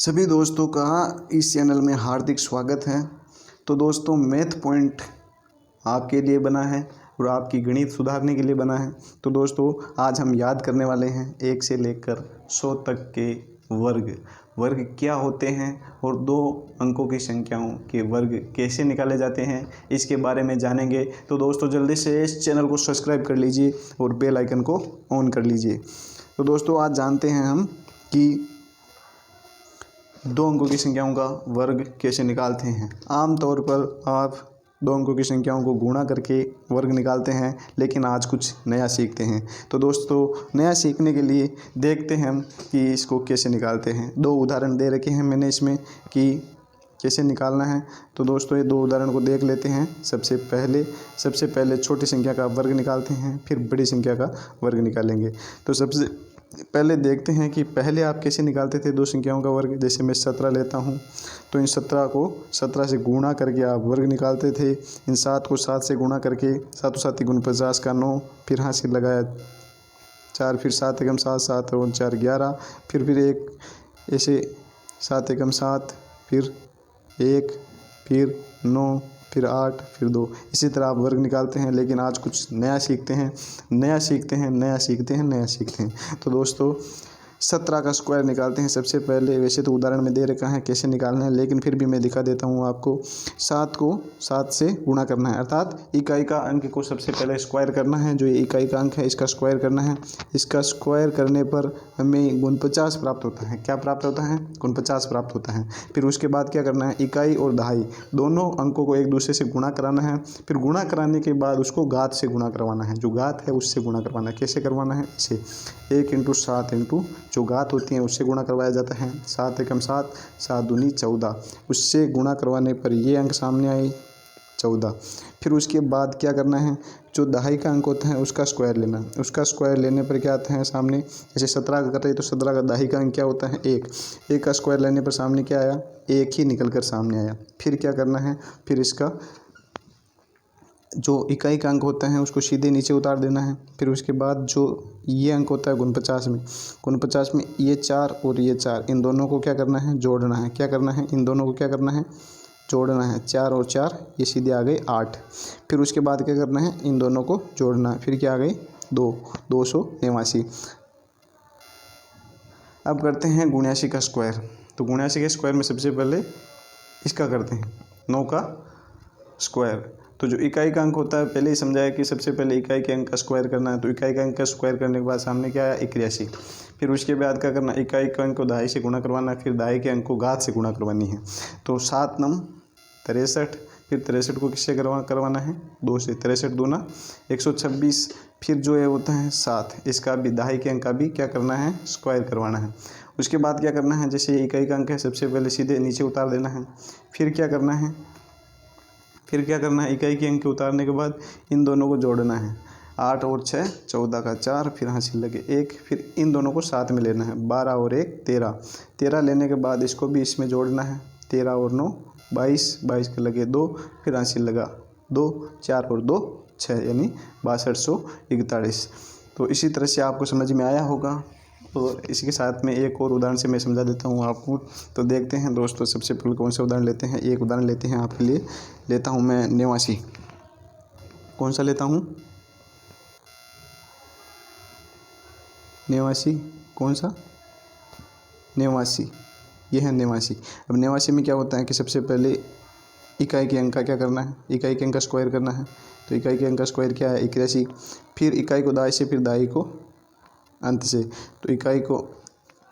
सभी दोस्तों का इस चैनल में हार्दिक स्वागत है। तो दोस्तों, मैथ पॉइंट आपके लिए बना है और आपकी गणित सुधारने के लिए बना है। तो दोस्तों, आज हम याद करने वाले हैं 1 से लेकर 100 तक के वर्ग क्या होते हैं और 2 अंकों की संख्याओं के वर्ग कैसे निकाले जाते हैं, इसके बारे में जानेंगे। तो दोस्तों, जल्दी से इस चैनल को सब्सक्राइब कर लीजिए और बेल आइकन को ऑन कर लीजिए। तो दोस्तों, आज जानते हैं हम कि 2 अंकों की संख्याओं का वर्ग कैसे निकालते हैं। आमतौर पर आप 2 अंकों की संख्याओं को गुणा करके वर्ग निकालते हैं, लेकिन आज कुछ नया सीखते हैं। तो दोस्तों, नया सीखने के लिए देखते हैं हम कि इसको कैसे निकालते हैं। 2 उदाहरण दे रखे हैं मैंने इसमें कि कैसे निकालना है। तो दोस्तों, ये 2 उदाहरण को देख लेते हैं। सबसे पहले छोटी संख्या का वर्ग निकालते हैं, फिर बड़ी संख्या का वर्ग निकालेंगे। तो सबसे पहले देखते हैं कि पहले आप कैसे निकालते थे 2 संख्याओं का वर्ग। जैसे मैं 17 लेता हूँ, तो इन 17 को 17 से गुणा करके आप वर्ग निकालते थे। इन 7 को 7 से गुणा करके 7 7 गुण 50 का 9, फिर हासिल लगाया 4, फिर 7 एकम 7, 7 और 4 11, फिर 1, ऐसे 7 एकम 7, फिर 1, फिर 9, फिर 8, फिर 2। इसी तरह आप वर्ग निकालते हैं। लेकिन आज कुछ नया सीखते हैं। तो दोस्तों, 17 का स्क्वायर निकालते हैं सबसे पहले। वैसे तो उदाहरण में दे रखा है कैसे निकालना है, लेकिन फिर भी मैं दिखा देता हूँ आपको। 7 को 7 से गुणा करना है, अर्थात इकाई का अंक को सबसे पहले स्क्वायर करना है। जो ये इकाई का अंक है, इसका स्क्वायर करना है। इसका स्क्वायर करने पर हमें गुण 50 प्राप्त होता है। क्या प्राप्त होता है? गुण 50 प्राप्त होता है। फिर उसके बाद क्या करना है? इकाई और दहाई दोनों अंकों को एक दूसरे से गुणा कराना है। फिर गुणा कराने के बाद उसको घात से गुणा करवाना है। जो घात है उससे गुणा करवाना है। कैसे करवाना है? इसे 1 × 7 × जो घात होती है उससे गुणा करवाया जाता है। 7 एकम 7, 7 दूनी 14। उससे गुणा करवाने पर ये अंक सामने आए 14। फिर उसके बाद क्या करना है? जो दहाई का अंक होता है उसका स्क्वायर लेना है। उसका स्क्वायर लेने पर क्या आता है सामने? जैसे 17 का कर रहे हैं तो 17 का दहाई का अंक क्या होता है? 1। 1 का स्क्वायर लेने पर सामने क्या आया? 1 ही निकल कर सामने आया। फिर क्या करना है? फिर इसका जो इकाई का अंक होता है उसको सीधे नीचे उतार देना है। फिर उसके बाद जो ये अंक होता है गुण 50 में ये 4 और ये 4, इन दोनों को क्या करना है? जोड़ना है। क्या करना है? इन दोनों को क्या करना है? जोड़ना है। 4 और 4 ये सीधे आ गए 8। फिर उसके बाद क्या करना है? इन दोनों को जोड़ना है। फिर क्या आ गए? 289। अब करते हैं 79 का स्क्वायर। तो 79 के स्क्वायर में सबसे पहले इसका करते हैं 9 का स्क्वायर। तो जो इकाई का अंक होता है, पहले ही समझाया कि सबसे पहले इकाई के अंक का स्क्वायर करना है। तो इकाई का अंक का स्क्वायर करने के बाद सामने क्या आया? 81। फिर उसके बाद क्या करना? इकाई के अंक को दहाई से गुणा करवाना है। फिर दहाई के अंक को घात से गुणा करवानी है। तो 7 9 63। फिर 63 को किससे करवाना है? 2 से। 63 दूना 126। फिर जो है होता है 7, इसका भी दहाई के अंक का भी क्या करना है? स्क्वायर करवाना है। उसके बाद क्या करना है? जैसे इकाई का अंक है सबसे पहले सीधे नीचे उतार देना है। फिर क्या करना है? इकाई के अंक के उतारने के बाद इन दोनों को जोड़ना है। 8 और 6 14 का 4, फिर हासिल लगे 1। फिर इन दोनों को साथ में लेना है। 12 और 1 13। 13 लेने के बाद इसको भी इसमें जोड़ना है। 13 और 9 22, 22 के लगे 2, फिर हासिल लगा 2, 4 और 2 6, यानी 6241। तो इसी तरह से आपको समझ में आया होगा। और इसी के साथ में एक और उदाहरण से मैं समझा देता हूँ आपको। तो देखते हैं दोस्तों, सबसे पहले कौन सा उदाहरण लेते हैं। एक उदाहरण लेते हैं आपके लिए। लेता हूँ मैं 89। कौन सा लेता हूँ? 89। कौन सा? 89। ये है 89। अब 89 में क्या होता है कि सबसे पहले इकाई के अंक का क्या करना है? इकाई के अंक का स्क्वायर करना है। तो इकाई के अंक का स्क्वायर क्या है? 81। फिर इकाई को दहाई से, फिर दहाई को अंत से। तो इकाई को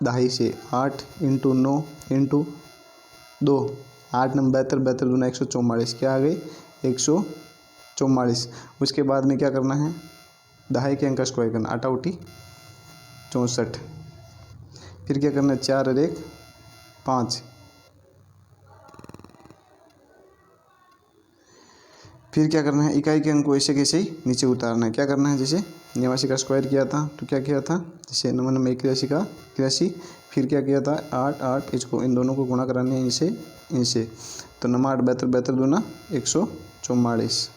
दहाई से 8 × 9 × 2, 8 9 72, 72 दूना 144। क्या आ गई? 144। उसके बाद में क्या करना है? दहाई के अंक का स्क्वायर करना। 8 8 64। फिर क्या करना है? 4 और 1 5। फिर क्या करना है? इकाई के अंक को ऐसे कैसे ही नीचे उतारना है। क्या करना है? जैसे 89 का स्क्वायर किया था तो क्या किया था? जैसे 9 में 81 का 83। फिर क्या किया था? 8 8, इसको इन दोनों को गुणा कराने हैं इनसे। तो 9 8 72, 72 दूना 144।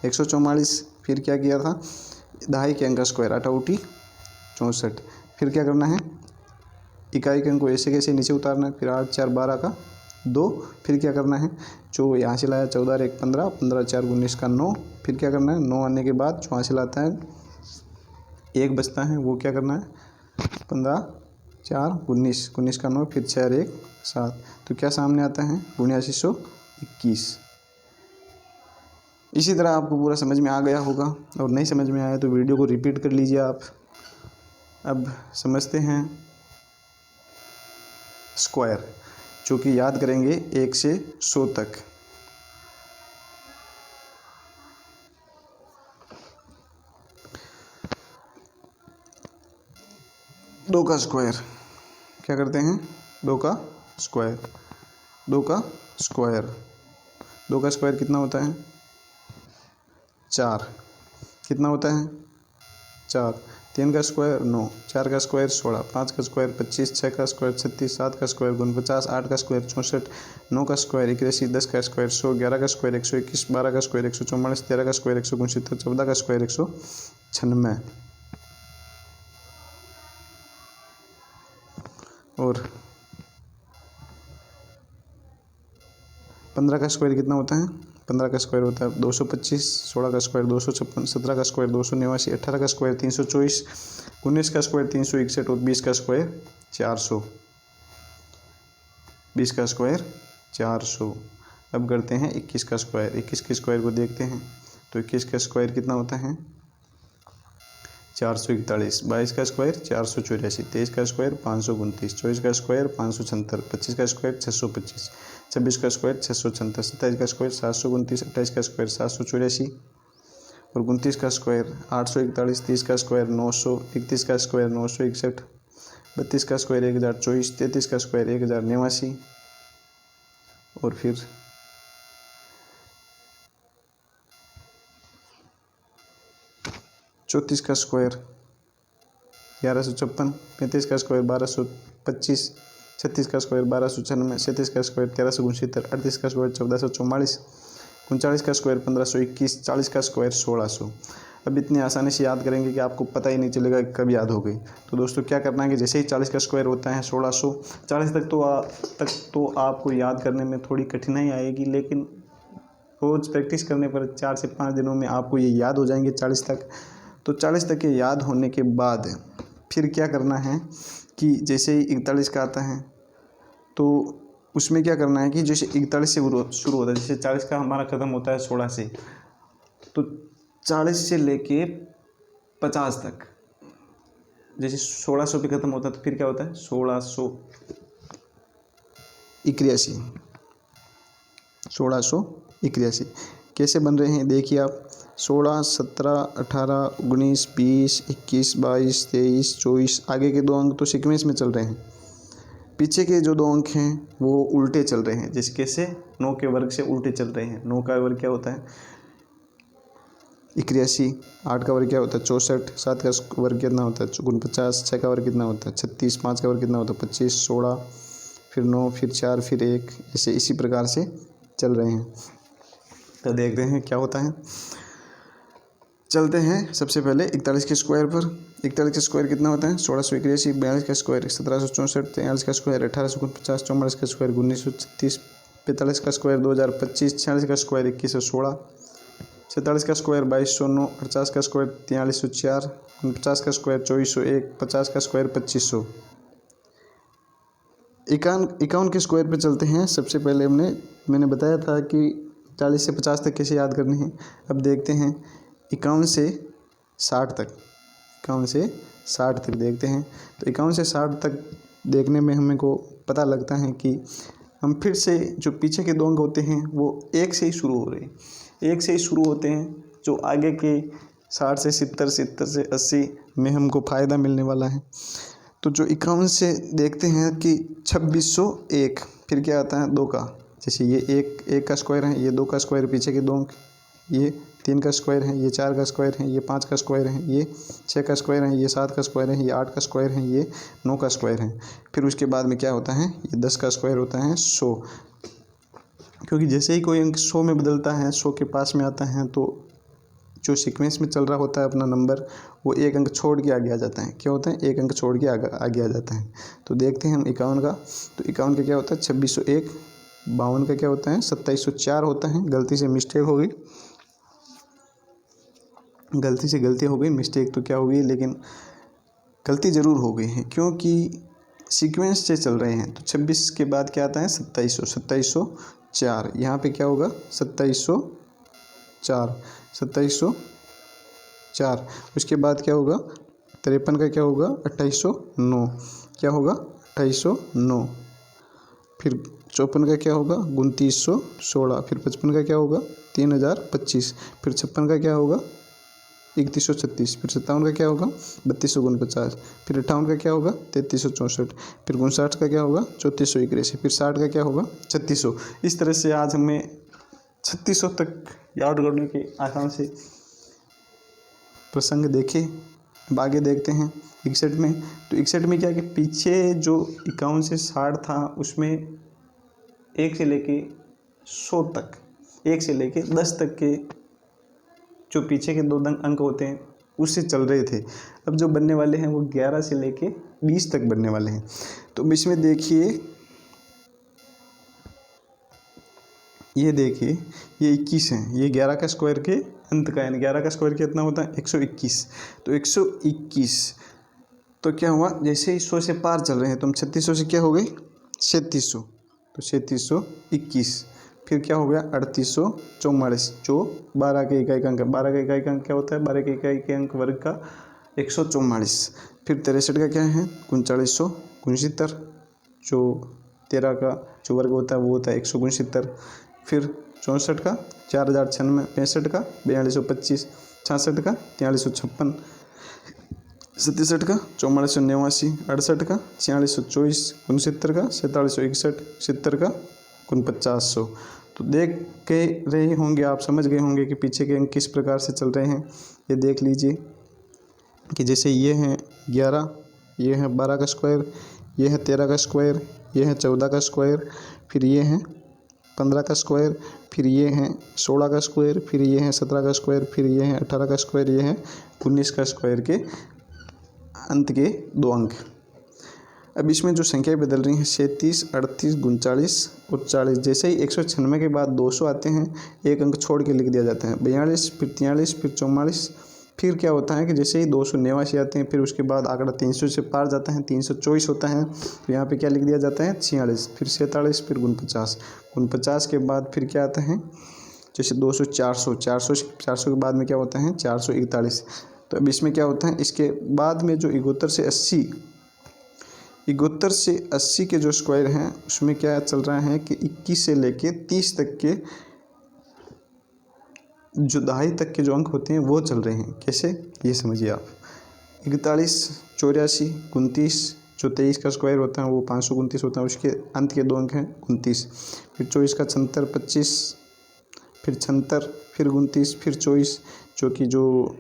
144। फिर क्या किया था? दहाई के अंक का स्क्वायर 8 8 64। फिर क्या करना है? इकाई के अंक को ऐसे कैसे नीचे उतारना है। फिर 8 4 12 का 2, फिर क्या करना है, जो यहाँ से लाया 14 1 15, 15 4 19 का 9, फिर क्या करना है 9 आने के बाद जो यहाँ से लाता है 1 बचता है, वो क्या करना है 15 4 19, 19 का 9, फिर 4 1 7, तो क्या सामने आता है 8921। इसी तरह आपको पूरा समझ में आ गया होगा, और नहीं समझ में आया तो वीडियो को रिपीट कर लीजिए आप। अब समझते हैं स्क्वायर, जो कि याद करेंगे 1 से 100 तक। दो का स्क्वायर क्या करते हैं, 2 का स्क्वायर, 2 का स्क्वायर, 2 का स्क्वायर कितना होता है 4, कितना होता है 4, 3 का स्क्वायर 9, 4 का स्क्वायर 16, 5 का स्क्वायर 25, 6 का स्क्वायर 36, 7 का स्क्वायर 49, 8 का स्क्वायर 64, 9 का स्क्वायर 81, 10 का स्क्वायर 100, 11 का स्क्वायर 121, 12 का स्क्वायर 144, 13 का स्क्वायर 169, 14 का स्क्वायर 196, और 15 का स्क्वायर कितना होता है, 15 का स्क्वायर होता है 225, 16 का स्क्वायर 256, 17 का स्क्वायर 289, 18 का स्क्वायर 324, 19 का स्क्वायर 361, और 20 का स्क्वायर 400, 20 का स्क्वायर 400। अब करते हैं 21 का स्क्वायर, 21 के स्क्वायर को देखते हैं, तो 21 का स्क्वायर कितना होता है 441, 22 का स्क्वायर 484, 23 का स्क्वायर 529, 24 का स्क्वायर 576, 25 का स्क्वायर 625, 26 का स्क्वायर 676, 27 का स्क्वायर 729, 28 का स्क्वायर 784, और 29 का स्क्वायर 841, 30 का स्क्वायर 900, 31 का स्क्वायर 961, 32 का स्क्वायर 1024, 33 का स्क्वायर 1089, और फिर 34 का स्क्वायर 1156, 35 का स्क्वायर 1225, 36 का स्क्वायर 1296, 37 का स्क्वायर 1369, 38 का स्क्वायर 1444, 39 का स्क्वायर 1521, 40 का स्क्वायर 1600। अब इतनी आसानी से याद करेंगे कि आपको पता ही नहीं चलेगा कि कब याद हो गई। तो दोस्तों क्या करना है कि जैसे ही 40 का स्क्वायर होता है 1600, 40 तक तो आपको याद करने में थोड़ी कठिनाई आएगी, लेकिन रोज़ प्रैक्टिस करने पर 4 से 5 दिनों में आपको ये याद हो जाएंगे 40 तक। तो 40 तक के याद होने के बाद फिर क्या करना है कि जैसे ही 41 का आता है तो उसमें क्या करना है कि जैसे 41 से शुरू होता है, जैसे 40 का हमारा ख़त्म होता है 16 से, तो 40 से लेके 50 तक, जैसे 1600 पे ख़त्म होता है तो फिर क्या होता है 1681, 1681 कैसे बन रहे हैं देखिए आप, 16 17 18 19 20 21 22 23 24, आगे के 2 अंक तो सीक्वेंस में चल रहे हैं, पीछे के जो 2 अंक हैं वो उल्टे चल रहे हैं, जैसे कैसे 9 के वर्ग से उल्टे चल रहे हैं। 9 का वर्ग क्या होता है 81, 8 का वर्ग क्या होता है 64, 7 का वर्ग कितना होता है 49, 6 का वर्ग कितना होता है 36, 5 का वर्ग कितना होता है 25, 16, फिर 9, फिर 4, फिर 1, ऐसे इसी प्रकार से चल रहे हैं। तो देखते हैं क्या होता है। चलते हैं सबसे पहले 41 के स्क्वायर पर। 41 का स्क्वायर कितना होता है 1681, 42 का स्क्वायर 1764, 43 का स्क्वायर 1849, 44 का स्क्वायर 1936, 45 का स्क्वायर 2025, 46 का स्क्वायर 2116, 47 का स्क्वायर 2209, 50 का स्क्वायर 4304, 49 का स्क्वायर 2401, 50 का स्क्वायर 2500। 51 के स्क्वायर पे चलते हैं। सबसे पहले मैंने बताया था कि 40 से 50 तक कैसे याद करने हैं। अब देखते हैं 51 से 60 तक, 51 से 60 तक देखते हैं। तो 51 से 60 तक देखने में हमें को पता लगता है कि हम फिर से जो पीछे के 2 अंक होते हैं वो 1 से ही शुरू हो रहे हैं, 1 से ही शुरू होते हैं। जो आगे के 60 से 70, 70 से 80 में हमको फ़ायदा मिलने वाला है। तो जो 51 से देखते हैं कि 2601, फिर क्या आता है 2 का, जैसे ये 1 का स्क्वायर है, ये 2 का स्क्वायर, पीछे के 2 अंक, ये 3 का स्क्वायर है, ये 4 का स्क्वायर है, ये 5 का स्क्वायर है, ये 6 का स्क्वायर है, ये 7 का स्क्वायर है, ये 8 का स्क्वायर है, ये 9 का स्क्वायर है। फिर उसके बाद में क्या होता है, ये 10 का स्क्वायर होता है 100, क्योंकि जैसे ही कोई अंक 100 में बदलता है, 100 के पास में आता है तो जो सीक्वेंस में चल रहा होता है अपना नंबर, वो एक अंक छोड़ के आगे आ जाता है। क्या होता है? एक अंक छोड़ के आगे आ जाता है। तो देखते हैं हम 51 का, तो 51 का क्या होता है? 2601। 52 का क्या होता है? 2704 होता है। गलती से मिस्टेक हो गई, गलती हो गई, मिस्टेक तो क्या हो गई, लेकिन गलती ज़रूर हो गई है क्योंकि सीक्वेंस से चल रहे हैं। तो 26 के बाद क्या आता है? 2704। यहाँ पे क्या होगा? 2704। उसके बाद क्या होगा? 53 का क्या होगा? 2809। क्या होगा? 2809। फिर 54 का क्या होगा? 2916। फिर 55 का क्या होगा? 3025। फिर 56 का क्या होगा? 3136। फिर 57 का क्या होगा? 3249। फिर 58 का क्या होगा? 3364। फिर 59 का क्या होगा? 3481। फिर 60 का क्या होगा? 3600। इस तरह से आज हमें 3600 तक याद करने के आसान से प्रसंग देखे। अब आगे देखते हैं 61 में। तो 61 में क्या कि पीछे जो 51 से 60 था उसमें 1 से लेके 100 तक, 1 से लेके 10 तक के जो पीछे के 2 अंक होते हैं उससे चल रहे थे। अब जो बनने वाले हैं वो 11 से लेके 20 तक बनने वाले हैं। तो इसमें देखिए, ये देखिए, ये 21 है, ये 11 का स्क्वायर के अंत का, यानी 11 का स्क्वायर कितना होता है? 121। तो 121, तो क्या हुआ? जैसे ही 100 से पार चल रहे हैं तो हम 3600 से क्या हो गई? 3700। तो 3721। फिर क्या हो गया? 3844, जो 12 के इकाई का अंक है। 12 का इकाई का अंक क्या होता है? 12 के इकाई के अंक वर्ग का 144। फिर 63 का क्या है? 3969। जो 13 का जो वर्ग होता है वो होता है 169। फिर 64 का 4096। 65 का 4225। 66 का 4356। 67 का 4489। 68 का 4624। 69 का 4761। 70 का 4900। तो देख के रहे होंगे आप, समझ गए होंगे कि पीछे के अंक किस प्रकार से चल रहे हैं। ये देख लीजिए कि जैसे ये हैं 11, ये है 12 का स्क्वायर, ये है 13 का स्क्वायर, ये है 14 का स्क्वायर, फिर ये है 15 का स्क्वायर, फिर ये हैं 16 का स्क्वायर, फिर ये हैं 17 का स्क्वायर, फिर ये हैं 18 का स्क्वायर, ये है 19 का स्क्वायर के अंत के 2 अंक। अब इसमें जो संख्याएं बदल रही हैं 37, 38, 39 और 40। जैसे ही 196 के बाद 200 आते हैं, एक अंक छोड़ के लिख दिया जाता है 42, फिर 43, फिर 44। फिर क्या होता है कि जैसे ही 289 आते हैं, फिर उसके बाद आंकड़ा 300 से पार जाता है, 324 होता है, तो यहाँ पे क्या लिख दिया जाता है? 46, फिर 47, फिर 49। 49 के बाद फिर क्या आता है? जैसे 200, 400, 400 के बाद में क्या होता है? 441। तो अब इसमें क्या होता है? इसके बाद में जो 71 से 80 के जो स्क्वायर हैं उसमें क्या चल रहा है कि 21 से लेके 30 तक के जो दहाई तक के जो अंक होते हैं वो चल रहे हैं। कैसे? ये समझिए आप। 41, 84, 29, जो 23 का स्क्वायर होता है वो 529 होता है, उसके अंत के 2 अंक हैं 29। फिर 24 का 76, 25, फिर 76, फिर 29, फिर 24, जो कि जो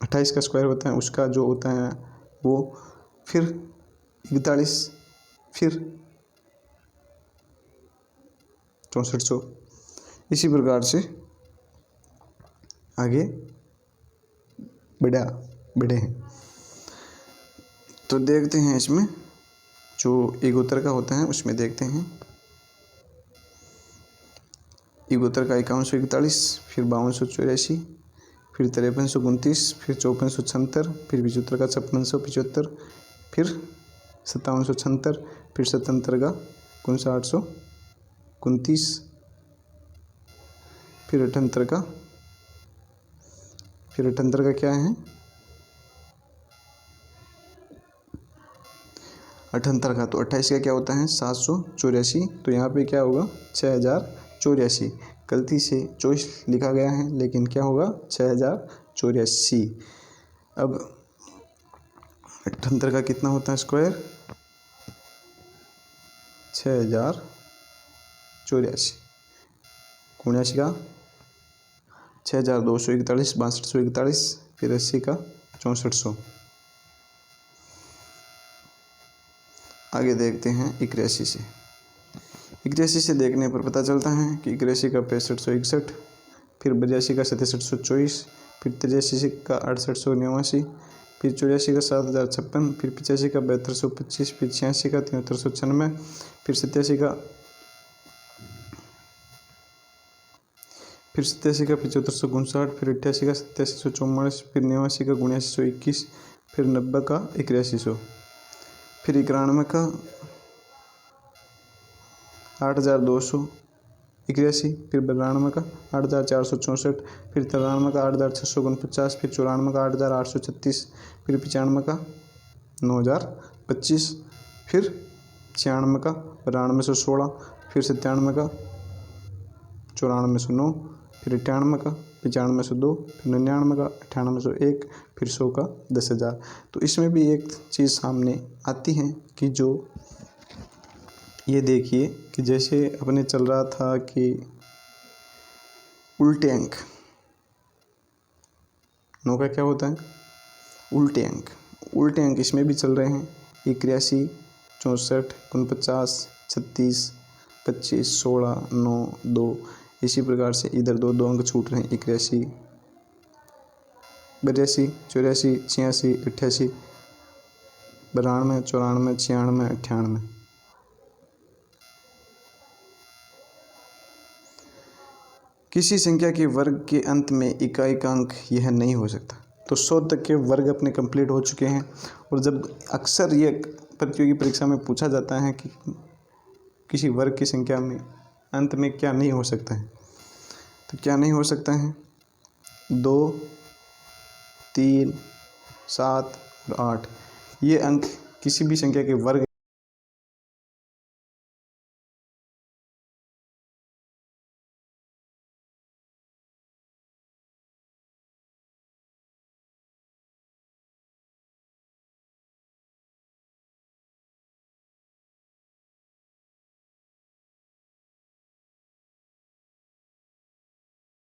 28 का स्क्वायर होता है उसका जो होता है वो, फिर 41, फिर 6400। इसी प्रकार से आगे बढ़े हैं। तो देखते हैं इसमें जो 71 का होता है उसमें देखते हैं 71 का 5141, फिर 5284, फिर 5329, फिर 5476, फिर 75 का 5675, फिर 5776, फिर 77 का 5929, फिर 78 का, क्या है? 78 का, तो 28 का क्या होता है? 784। तो यहाँ पे क्या होगा? 6084। गलती से 24 लिखा गया है, लेकिन क्या होगा? 6084। अब 78 का कितना होता है स्क्वायर? 6084। 79 का 6241, 6241, फिर 80 का 6400। आगे देखते हैं 81 से। 81 से देखने पर पता चलता है कि 81 का 6561, फिर 82 का 6724, फिर 83 का 6889, फिर 84 का 7056, फिर 85 का 7225, फिर 86 का 7396, फिर 87 का 7559, फिर 88 का 8744, फिर 89 का 7921, फिर 90 का 8100, फिर 91 का 8281, फिर 92 का 8464, फिर 93 का 8649, फिर 94 का 8836, फिर 95 का 9025, फिर 96 का 9216, फिर 97 का 9409, फिर 98 का 9502, फिर 99 का 9801, फिर 100 का 10,000। तो इसमें भी एक चीज़ सामने आती है कि जो ये देखिए कि जैसे अपने चल रहा था कि उल्टे अंक, 9 का क्या होता है उल्टे अंक, उल्टे अंक इसमें भी चल रहे हैं 81, 64, 49, 36, 25, 16, 9, 2। इसी प्रकार से इधर दो अंक छूट रहे हैं 81, 82, 84, 86, 88, 92, 94, 96, 98। किसी संख्या के वर्ग के अंत में इकाई का अंक यह नहीं हो सकता। तो 100 तक के वर्ग अपने कंप्लीट हो चुके हैं। और जब अक्सर ये प्रतियोगी परीक्षा में पूछा जाता है कि किसी वर्ग की संख्या में अंत में क्या नहीं हो सकता है, तो क्या नहीं हो सकता है 2, 3, 7 और 8। ये अंक किसी भी संख्या के वर्ग